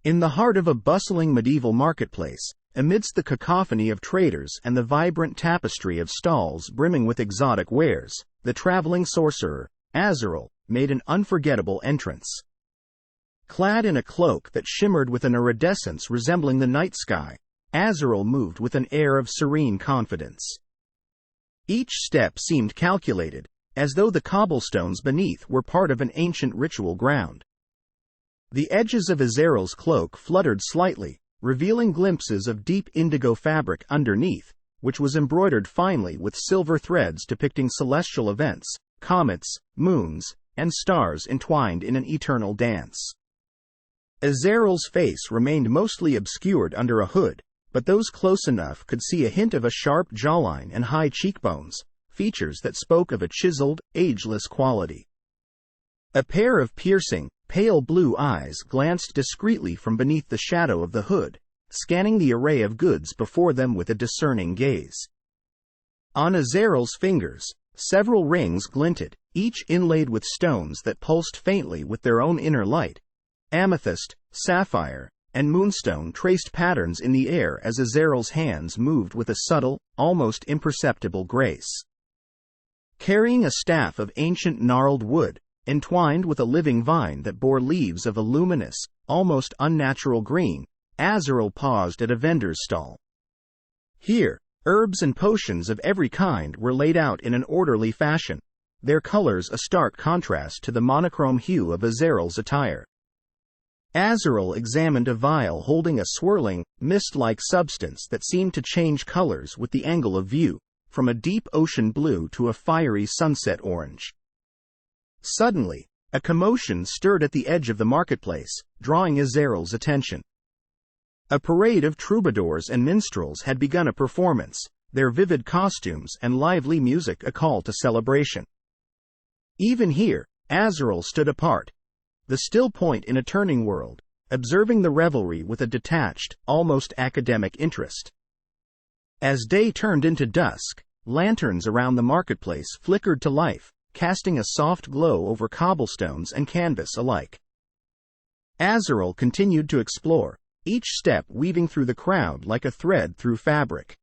In the heart of a bustling medieval marketplace, amidst the cacophony of traders and the vibrant tapestry of stalls brimming with exotic wares, the traveling sorcerer, Azrael, made an unforgettable entrance. Clad in a cloak that shimmered with an iridescence resembling the night sky, Azrael moved with an air of serene confidence. Each step seemed calculated, as though the cobblestones beneath were part of an ancient ritual ground. The edges of Azrael's cloak fluttered slightly, revealing glimpses of deep indigo fabric underneath, which was embroidered finely with silver threads depicting celestial events, comets, moons, and stars entwined in an eternal dance. Azrael's face remained mostly obscured under a hood, but those close enough could see a hint of a sharp jawline and high cheekbones, features that spoke of a chiseled, ageless quality. A pair of piercing, pale blue eyes glanced discreetly from beneath the shadow of the hood, scanning the array of goods before them with a discerning gaze. On Azrael's fingers, several rings glinted, each inlaid with stones that pulsed faintly with their own inner light. Amethyst, sapphire, and moonstone traced patterns in the air as Azrael's hands moved with a subtle, almost imperceptible grace. Carrying a staff of ancient gnarled wood, entwined with a living vine that bore leaves of a luminous, almost unnatural green, Azrael paused at a vendor's stall. Here, herbs and potions of every kind were laid out in an orderly fashion, their colors a stark contrast to the monochrome hue of Azrael's attire. Azrael examined a vial holding a swirling, mist-like substance that seemed to change colors with the angle of view, from a deep ocean blue to a fiery sunset orange. Suddenly, a commotion stirred at the edge of the marketplace, drawing Azrael's attention. A parade of troubadours and minstrels had begun a performance, their vivid costumes and lively music a call to celebration. Even here, Azrael stood apart, the still point in a turning world, observing the revelry with a detached, almost academic interest. As day turned into dusk, lanterns around the marketplace flickered to life, casting a soft glow over cobblestones and canvas alike. Azrael continued to explore, each step weaving through the crowd like a thread through fabric.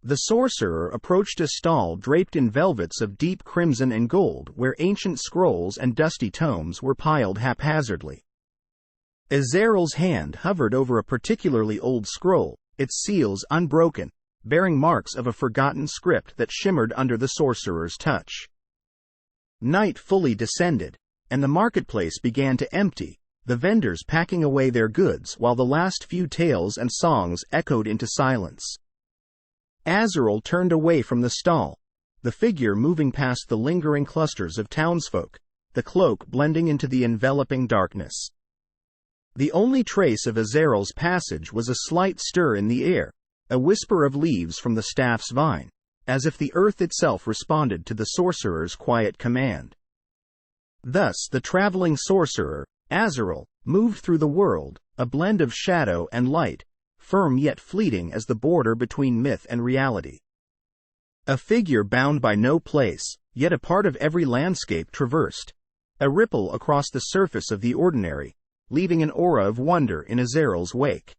The sorcerer approached a stall draped in velvets of deep crimson and gold where ancient scrolls and dusty tomes were piled haphazardly. Azrael's hand hovered over a particularly old scroll, its seals unbroken, bearing marks of a forgotten script that shimmered under the sorcerer's touch. Night fully descended, and the marketplace began to empty, the vendors packing away their goods while the last few tales and songs echoed into silence. Azrael turned away from the stall, the figure moving past the lingering clusters of townsfolk, the cloak blending into the enveloping darkness. The only trace of Azrael's passage was a slight stir in the air, a whisper of leaves from the staff's vine, as if the earth itself responded to the sorcerer's quiet command. Thus the traveling sorcerer, Azrael, moved through the world, a blend of shadow and light, firm yet fleeting as the border between myth and reality. A figure bound by no place, yet a part of every landscape traversed, a ripple across the surface of the ordinary, leaving an aura of wonder in Azrael's wake.